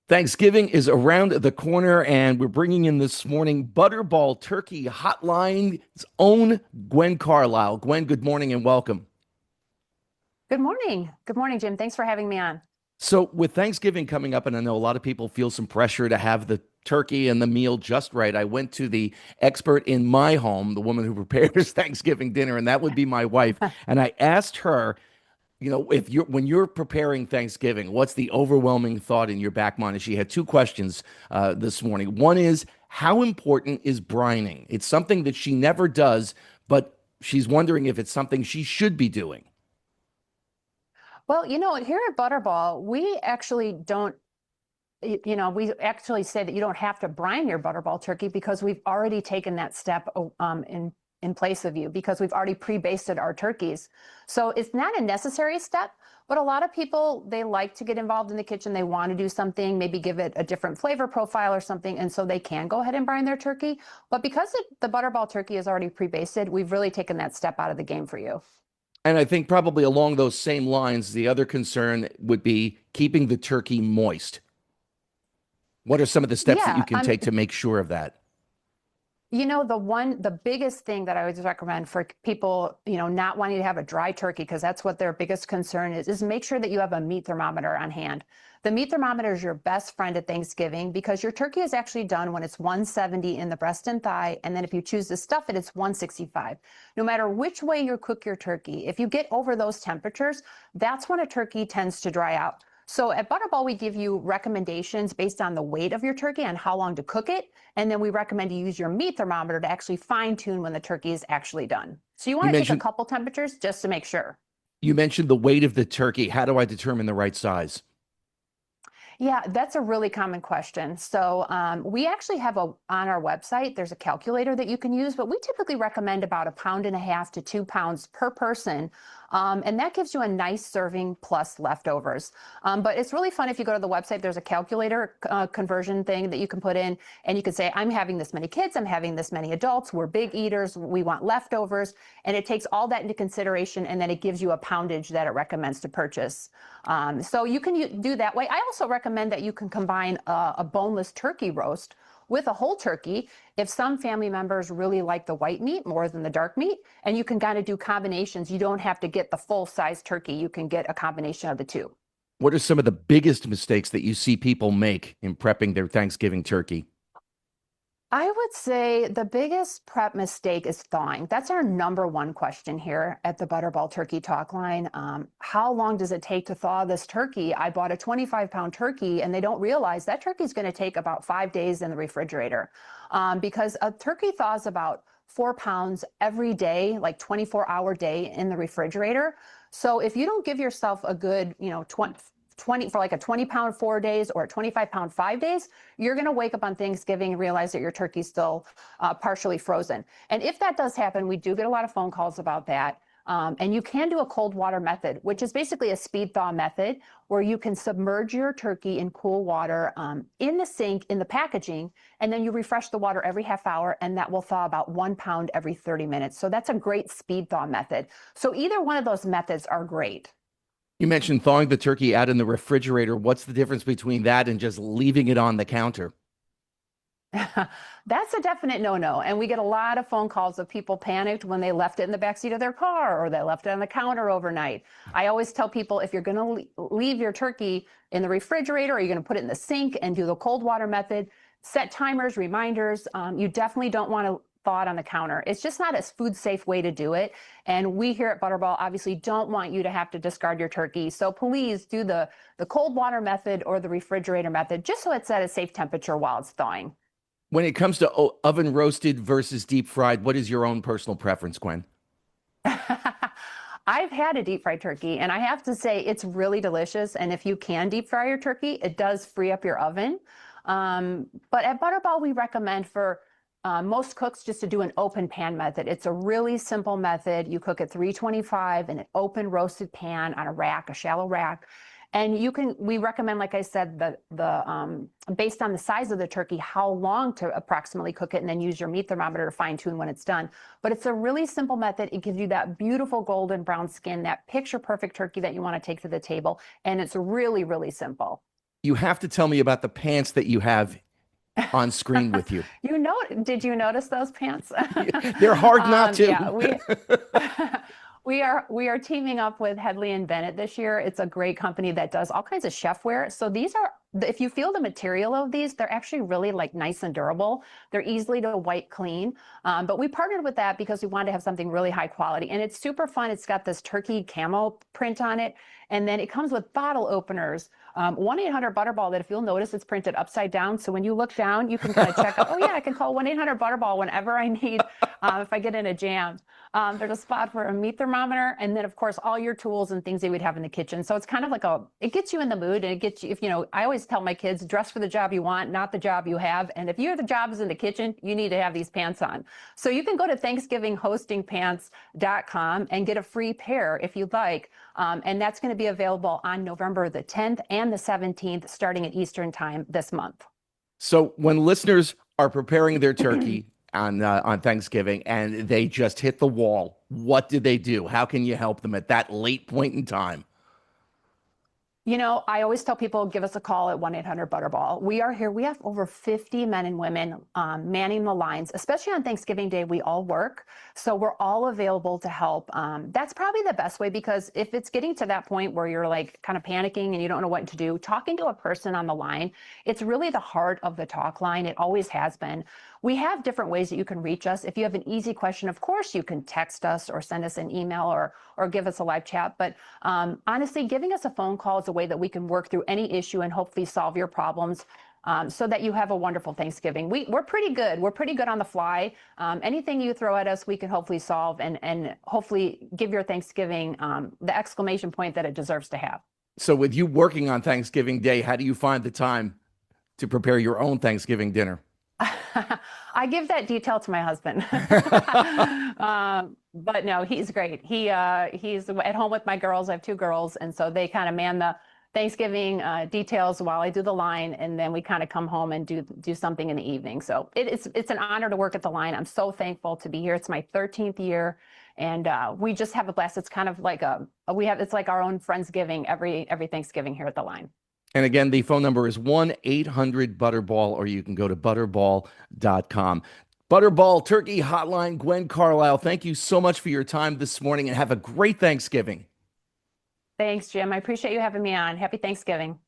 Thanksgiving is around the corner, and we're bringing in this morning Butterball Turkey Hotline's own Gwen Carlyle. Gwen, good morning and welcome. Good morning. Good morning, Jim. Thanks for having me on. So, with Thanksgiving coming up, and I know a lot of people feel some pressure to have the turkey and the meal just right, I went to the expert in my home, the woman who prepares Thanksgiving dinner, and that would be my wife. And I asked her, if you're when you're preparing Thanksgiving, what's the overwhelming thought in your back mind? And she had two questions this morning. One is, how important is brining? It's something that she never does, but she's wondering if it's something she should be doing. Well, here at Butterball, we actually don't, we actually say that you don't have to brine your Butterball turkey because we've already taken that step in place of you because we've already pre-basted our turkeys. So it's not a necessary step, but a lot of people, they like to get involved in the kitchen. They want to do something, maybe give it a different flavor profile or something. And so they can go ahead and brine their turkey. But because the Butterball turkey is already pre-basted, we've really taken that step out of the game for you. And I think probably along those same lines, the other concern would be keeping the turkey moist. What are some of the steps that you Yeah, can take to make sure of that? the biggest thing that I always recommend for people, not wanting to have a dry turkey, because that's what their biggest concern is make sure that you have a meat thermometer on hand. The meat thermometer is your best friend at Thanksgiving because your turkey is actually done when it's 170 in the breast and thigh. And then if you choose to stuff it, it's 165. No matter which way you cook your turkey, if you get over those temperatures, that's when a turkey tends to dry out. So at Butterball, we give you recommendations based on the weight of your turkey and how long to cook it. And then we recommend you use your meat thermometer to actually fine tune when the turkey is actually done. So you You want to take a mentioned couple temperatures just to make sure. you mentioned the weight of the turkey. How do I determine the right size? Yeah, that's a really common question. So we actually have on our website, there's a calculator that you can use, but we typically recommend about 1.5 to 2 pounds per person. And that gives you a nice serving plus leftovers. But it's really fun if you go to the website, there's a calculator conversion thing that you can put in, and you can say, I'm having this many kids, I'm having this many adults, we're big eaters, we want leftovers. And it takes all that into consideration, and then it gives you a poundage that it recommends to purchase. So you can do that way. I also recommend that you can combine a boneless turkey roast with a whole turkey if some family members really like the white meat more than the dark meat. And you can kind of do combinations. You don't have to get the full size turkey. You can get a combination of the two. What are some of the biggest mistakes that you see people make in prepping their Thanksgiving turkey? I would say the biggest prep mistake is thawing. That's our number one question here at the Butterball Turkey Talk Line. How long does it take to thaw this turkey? I bought a 25-pound turkey, and they don't realize that turkey is going to take about 5 days in the refrigerator because a turkey thaws about 4 pounds every day, like 24-hour day in the refrigerator. So if you don't give yourself a good, 20 for like a 20-pound 4 days or a 25-pound 5 days, you're going to wake up on Thanksgiving and realize that your turkey's still partially frozen. And if that does happen, we do get a lot of phone calls about that. And you can do a cold water method, which is basically a speed thaw method where you can submerge your turkey in cool water in the sink, in the packaging, and then you refresh the water every half hour, and that will thaw about 1 pound every 30 minutes. So that's a great speed thaw method. So either one of those methods are great. You mentioned thawing the turkey out in the refrigerator. What's the difference between that and just leaving it on the counter? That's a definite no-no. And we get a lot of phone calls of people panicked when they left it in the backseat of their car or they left it on the counter overnight. I always tell people, if you're going to leave your turkey in the refrigerator or you're going to put it in the sink and do the cold water method, set timers, reminders. You definitely don't want to thaw it on the counter. It's just not a food safe way to do it. And we here at Butterball obviously don't want you to have to discard your turkey. So please do the cold water method or the refrigerator method, just so it's at a safe temperature while it's thawing. When it comes to oven roasted versus deep fried, what is your own personal preference, Gwen? I've had a deep fried turkey, and I have to say it's really delicious. And if you can deep fry your turkey, it does free up your oven. But at Butterball, we recommend for most cooks just to do an open pan method. It's a really simple method. You cook at 325 in an open roasted pan on a rack, a shallow rack. And we recommend, like I said, based on the size of the turkey, how long to approximately cook it, and then use your meat thermometer to fine tune when it's done. But it's a really simple method. It gives you that beautiful golden brown skin, that picture perfect turkey that you want to take to the table. And it's really, really simple. You have to tell me about the pants that you have on screen with you. You know, did you notice those pants? They're hard not Yeah, to. we we are teaming up with Hedley and Bennett this year. It's a great company that does all kinds of chef wear. So these are, if you feel the material of these, they're actually really like nice and durable. They're easily to wipe clean. But we partnered with that because we wanted to have something really high quality. And it's super fun. It's got this turkey camo print on it. And then it comes with bottle openers, 1-800 Butterball, that if you'll notice, it's printed upside down. So when you look down, you can kind of check out, oh yeah, I can call 1-800 Butterball whenever I need, if I get in a jam. There's a spot for a meat thermometer, and then of course all your tools and things that we'd have in the kitchen. So it's kind of like it gets you in the mood, and it gets you, if you know, I always tell my kids, dress for the job you want, not the job you have. And if the job is in the kitchen, you need to have these pants on. So you can go to ThanksgivingHostingPants.com and get a free pair if you'd like. And that's going to be available on November the 10th and the 17th, starting at Eastern time this month. So when listeners are preparing their turkey on Thanksgiving and they just hit the wall, what do they do? How can you help them at that late point in time? You know, I always tell people, give us a call at 1-800 Butterball. We are here. We have over 50 men and women manning the lines, especially on Thanksgiving Day. We all work. So we're all available to help. That's probably the best way, because if it's getting to that point where you're like kind of panicking and you don't know what to do, talking to a person on the line, it's really the heart of the talk line. It always has been. We have different ways that you can reach us. If you have an easy question, of course, you can text us or send us an email or give us a live chat. But honestly, giving us a phone call is a way that we can work through any issue and hopefully solve your problems, so that you have a wonderful Thanksgiving. We're pretty good. We're pretty good on the fly. Anything you throw at us, we can hopefully solve and hopefully give your Thanksgiving the exclamation point that it deserves to have. So with you working on Thanksgiving Day, how do you find the time to prepare your own Thanksgiving dinner? I give that detail to my husband. But no, he's great. He's at home with my girls. I have two girls, and so they kind of man the Thanksgiving details while I do the line, and then we kind of come home and do something in the evening. So it's an honor to work at the line. I'm so thankful to be here. It's my 13th year, and we just have a blast. It's kind of like it's like our own Friendsgiving every Thanksgiving here at the line. And again, the phone number is 1-800 Butterball, or you can go to butterball.com. Butterball Turkey Hotline, Gwen Carlyle, thank you so much for your time this morning and have a great Thanksgiving. Thanks, Jim. I appreciate you having me on. Happy Thanksgiving.